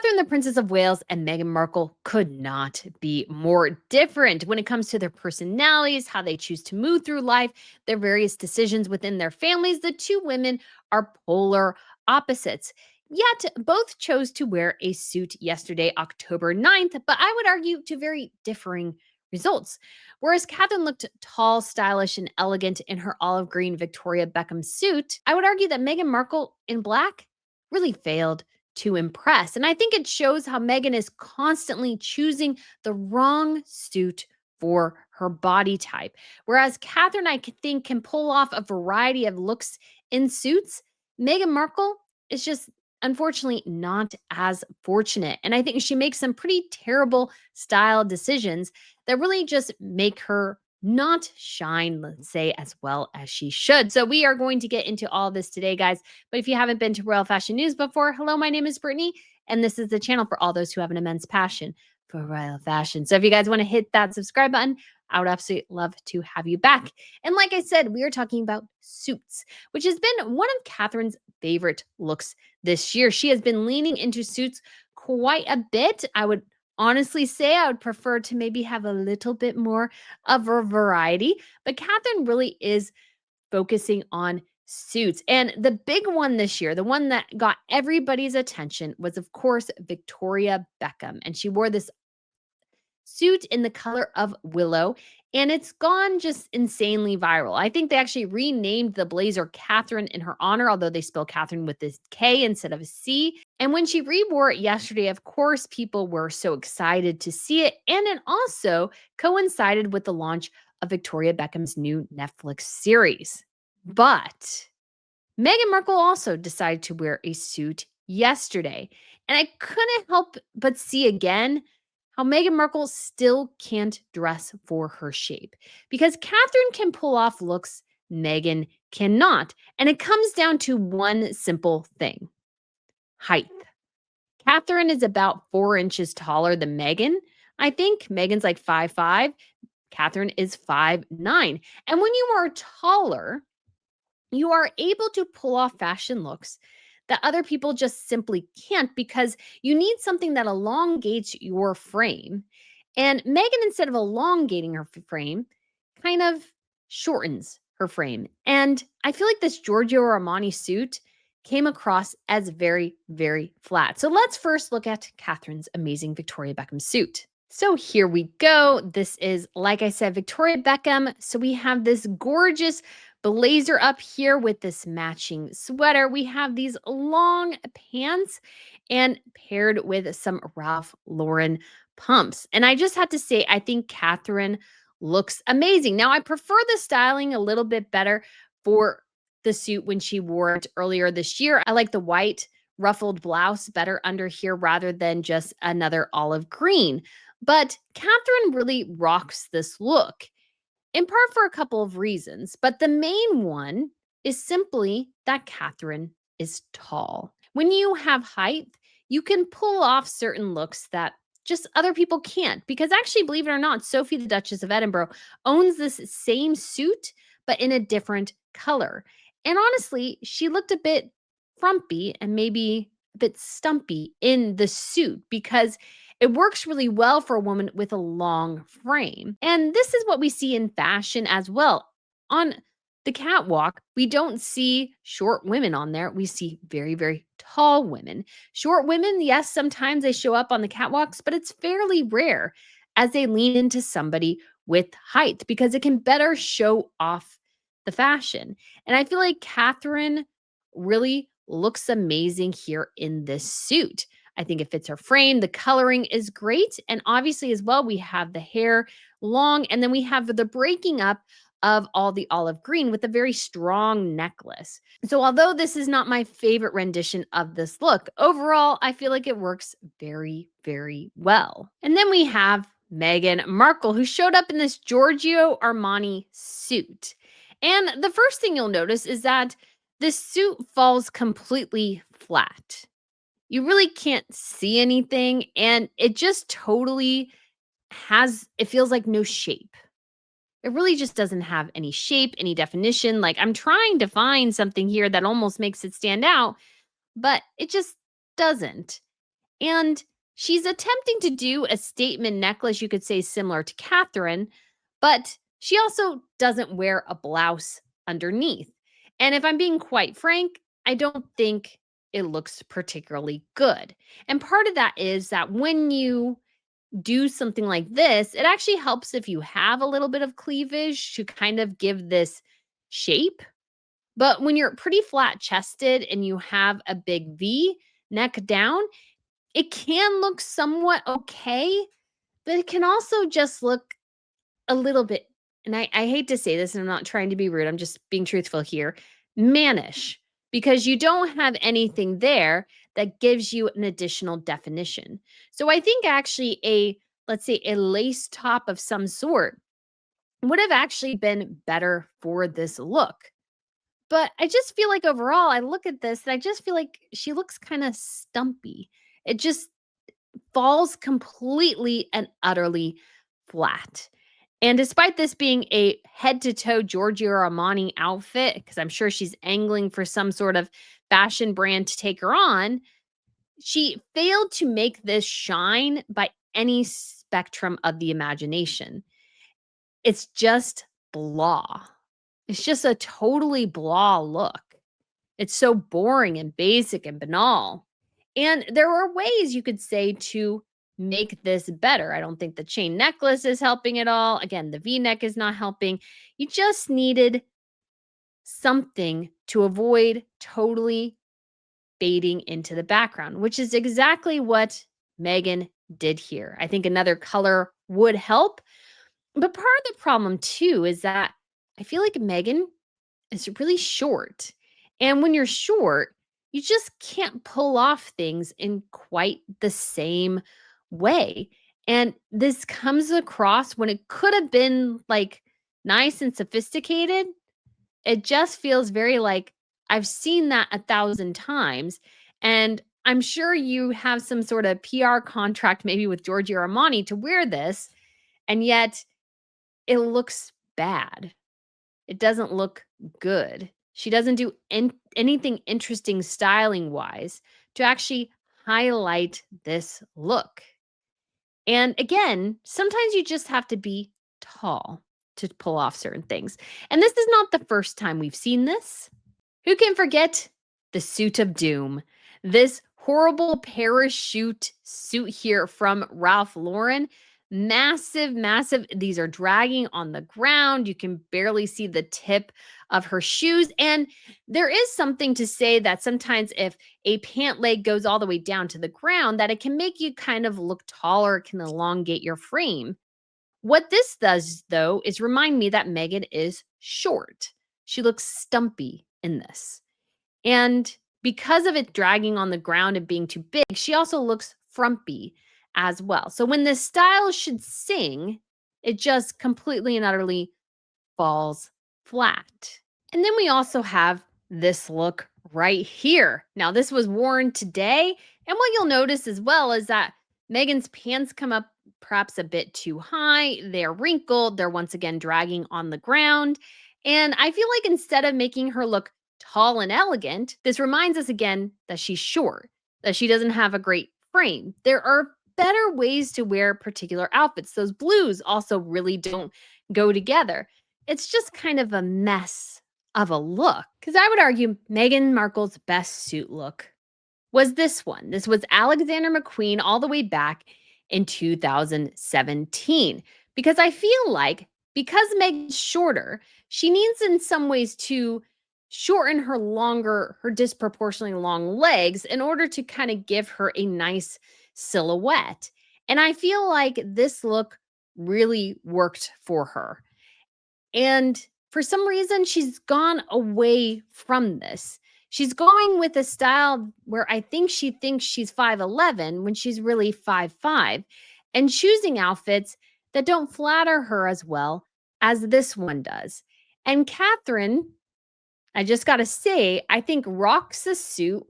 Catherine, the Princess of Wales, and Meghan Markle could not be more different when it comes to their personalities, how they choose to move through life, their various decisions within their families. The two women are polar opposites. Yet both chose to wear a suit yesterday, October 9th, but I would argue to very differing results. Whereas Catherine looked tall, stylish, and elegant in her olive green Victoria Beckham suit, I would argue that Meghan Markle in black really failed to impress. And I think it shows how Meghan is constantly choosing the wrong suit for her body type. Whereas Catherine, think, can pull off a variety of looks in suits, Meghan Markle is just unfortunately not as fortunate. And I think she makes some pretty terrible style decisions that really just make her not shine, let's say, as well as she should. So we are going to get into all this today, guys. But if you haven't been to Royal Fashion News before, hello, my name is Brittany, and this is the channel for all those who have an immense passion for royal fashion. So if you guys want to hit that subscribe button, I would absolutely love to have you back. And like I said, we are talking about suits, which has been one of Catherine's favorite looks this year. She has been leaning into suits quite a bit. I would honestly say I would prefer to maybe have a little bit more of a variety, but Catherine really is focusing on suits. And the big one this year, the one that got everybody's attention, was, of course, Victoria Beckham. And she wore this suit in the color of willow, and it's gone just insanely viral. I think they actually renamed the blazer Catherine in her honor, although they spell Catherine with this K instead of a C. And when she rewore it yesterday, of course, people were so excited to see it. And it also coincided with the launch of Victoria Beckham's new Netflix series. But Meghan Markle also decided to wear a suit yesterday. And I couldn't help but see again how Meghan Markle still can't dress for her shape, because Catherine can pull off looks Meghan cannot. And it comes down to one simple thing: height. Catherine is about 4 inches taller than Meghan. I think Meghan's like 5'5". Catherine is 5'9". And when you are taller, you are able to pull off fashion looks that other people just simply can't, because you need something that elongates your frame. And Megan, instead of elongating her frame, kind of shortens her frame. And I feel like this Giorgio Armani suit came across as very, very flat. So let's first look at Catherine's amazing Victoria Beckham suit. So here we go. This is, like I said, Victoria Beckham. So we have this gorgeous blazer up here with this matching sweater. We have these long pants and paired with some Ralph Lauren pumps. And I just have to say, I think Catherine looks amazing. Now, I prefer the styling a little bit better for the suit when she wore it earlier this year. I like the white ruffled blouse better under here rather than just another olive green. But Catherine really rocks this look, in part for a couple of reasons. But the main one is simply that Catherine is tall. When you have height, you can pull off certain looks that just other people can't. Because actually, believe it or not, Sophie, the Duchess of Edinburgh, owns this same suit, but in a different color. And honestly, she looked a bit frumpy and maybe a bit stumpy in the suit, because it works really well for a woman with a long frame. And this is what we see in fashion as well. On the catwalk, we don't see short women on there. We see very, very tall women. Short women, yes, sometimes they show up on the catwalks, but it's fairly rare as they lean into somebody with height, because it can better show off the fashion. And I feel like Catherine really looks amazing here in this suit. I think it fits her frame. The coloring is great. And obviously, as well, we have the hair long, and then we have the breaking up of all the olive green with a very strong necklace. So although this is not my favorite rendition of this look, overall, I feel like it works very, very well. And then we have Meghan Markle, who showed up in this Giorgio Armani suit. And the first thing you'll notice is that this suit falls completely flat. You really can't see anything, and it just totally it feels like no shape. It really just doesn't have any shape, any definition. Like, I'm trying to find something here that almost makes it stand out, but it just doesn't. And she's attempting to do a statement necklace, you could say similar to Catherine, but she also doesn't wear a blouse underneath. And if I'm being quite frank, I don't think it looks particularly good. And part of that is that when you do something like this, it actually helps if you have a little bit of cleavage to kind of give this shape. But when you're pretty flat chested and you have a big V neck down, it can look somewhat okay, but it can also just look a little bit, and I hate to say this, and I'm not trying to be rude, I'm just being truthful here, mannish, because you don't have anything there that gives you an additional definition. So I think actually let's say a lace top of some sort would have actually been better for this look. But I just feel like overall, I look at this and I just feel like she looks kind of stumpy. It just falls completely and utterly flat. And despite this being a head to toe Giorgio Armani outfit, because I'm sure she's angling for some sort of fashion brand to take her on, she failed to make this shine by any spectrum of the imagination. It's just blah. It's just a totally blah look. It's so boring and basic and banal. And there are ways you could say to make this better. I don't think the chain necklace is helping at all. Again, the V neck is not helping. You just needed something to avoid totally fading into the background, which is exactly what Meghan did here. I think another color would help. But part of the problem, too, is that I feel like Meghan is really short. And when you're short, you just can't pull off things in quite the same way. And this comes across when it could have been like nice and sophisticated. It just feels very like I've seen that 1,000 times. And I'm sure you have some sort of PR contract, maybe with Giorgio Armani, to wear this. And yet it looks bad. It doesn't look good. She doesn't do anything interesting styling wise to actually highlight this look. And again, sometimes you just have to be tall to pull off certain things. And this is not the first time we've seen this. Who can forget the suit of doom? This horrible parachute suit here from Ralph Lauren. Massive, massive. These are dragging on the ground. You can barely see the tip of her shoes. And there is something to say that sometimes if a pant leg goes all the way down to the ground, that it can make you kind of look taller, it can elongate your frame. What this does, though, is remind me that Meghan is short. She looks stumpy in this. And because of it dragging on the ground and being too big, she also looks frumpy as well. So when this style should sing, it just completely and utterly falls flat. And then we also have this look right here. Now, this was worn today. And what you'll notice as well is that Meghan's pants come up perhaps a bit too high. They're wrinkled. They're once again dragging on the ground. And I feel like instead of making her look tall and elegant, this reminds us again that she's short, that she doesn't have a great frame. There are better ways to wear particular outfits. Those blues also really don't go together. It's just kind of a mess of a look. Because I would argue Meghan Markle's best suit look was this one. This was Alexander McQueen all the way back in 2017. Because I feel like because Meghan's shorter, she needs in some ways to shorten her disproportionately long legs in order to kind of give her a nice silhouette. And I feel like this look really worked for her. And for some reason, she's gone away from this. She's going with a style where I think she thinks she's 5'11 when she's really 5'5, and choosing outfits that don't flatter her as well as this one does. And Catherine, I just got to say, I think rocks a suit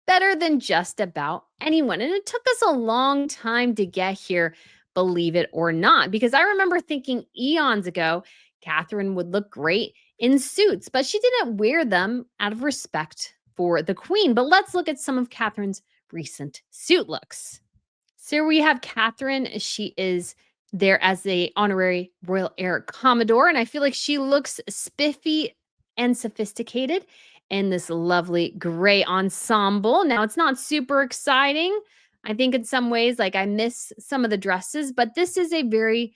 better than just about anyone. And it took us a long time to get here, believe it or not, because I remember thinking eons ago, Catherine would look great in suits, but she didn't wear them out of respect for the queen. But let's look at some of Catherine's recent suit looks. So we have Catherine. She is there as a honorary Royal Air Commodore, and I feel like she looks spiffy and sophisticated in this lovely gray ensemble. Now it's not super exciting. I think in some ways, like I miss some of the dresses, but this is a very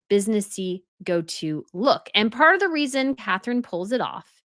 businessy go-to look. And part of the reason Catherine pulls it off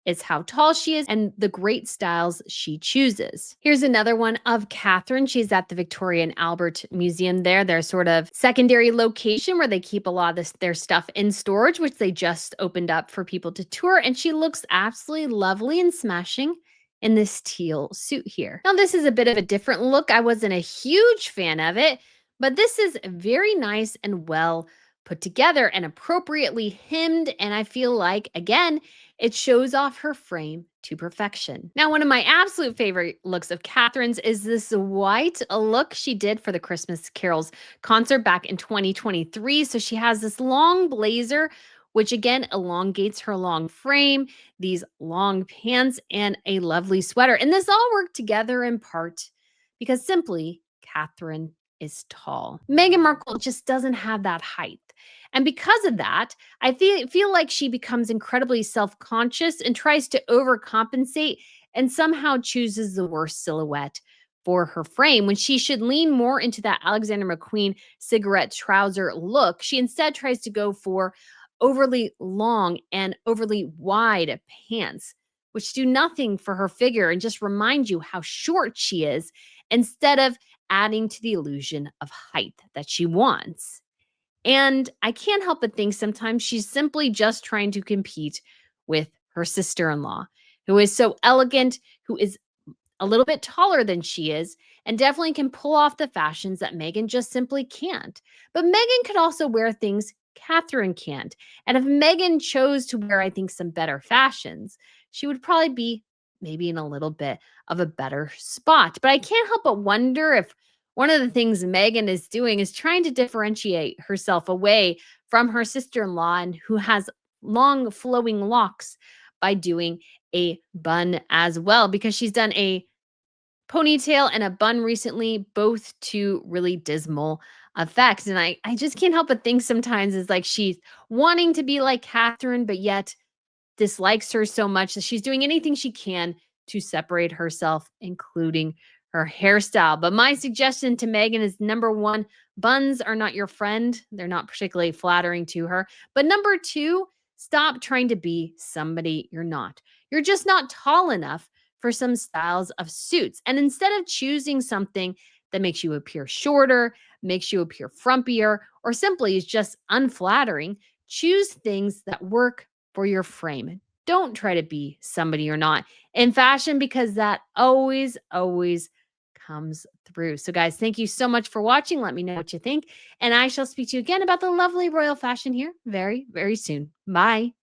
is how tall she is and the great styles she chooses. Here's another one of Catherine. She's at the Victoria and Albert Museum there. Their sort of secondary location where they keep a lot of their stuff in storage, which they just opened up for people to tour. And she looks absolutely lovely and smashing in this teal suit here. Now, this is a bit of a different look. I wasn't a huge fan of it, but this is very nice and well put together and appropriately hemmed. And I feel like, again, it shows off her frame to perfection. Now, one of my absolute favorite looks of Catherine's is this white look she did for the Christmas Carols concert back in 2023. So she has this long blazer, which again elongates her long frame, these long pants, and a lovely sweater. And this all worked together in part because simply Catherine is tall. Meghan Markle just doesn't have that height. And because of that, I feel like she becomes incredibly self conscious and tries to overcompensate and somehow chooses the worst silhouette for her frame. When she should lean more into that Alexander McQueen cigarette trouser look, she instead tries to go for overly long and overly wide pants, which do nothing for her figure and just remind you how short she is instead of adding to the illusion of height that she wants. And I can't help but think sometimes she's simply just trying to compete with her sister in law, who is so elegant, who is a little bit taller than she is, and definitely can pull off the fashions that Meghan just simply can't. But Meghan could also wear things Catherine can't. And if Meghan chose to wear, I think, some better fashions, she would probably be maybe in a little bit of a better spot. But I can't help but wonder if one of the things Meghan is doing is trying to differentiate herself away from her sister in law and who has long flowing locks by doing a bun as well, because she's done a ponytail and a bun recently, both to really dismal effects. And I just can't help but think sometimes it's like she's wanting to be like Catherine, but yet dislikes her so much that she's doing anything she can to separate herself, including her hairstyle. But my suggestion to Meghan is number one, buns are not your friend. They're not particularly flattering to her. But number two, stop trying to be somebody you're not. You're just not tall enough for some styles of suits. And instead of choosing something that makes you appear shorter, makes you appear frumpier, or simply is just unflattering, choose things that work for your frame. Don't try to be somebody you're not in fashion, because that always comes through. So, guys, thank you so much for watching. Let me know what you think. And I shall speak to you again about the lovely royal fashion here very, very soon. Bye.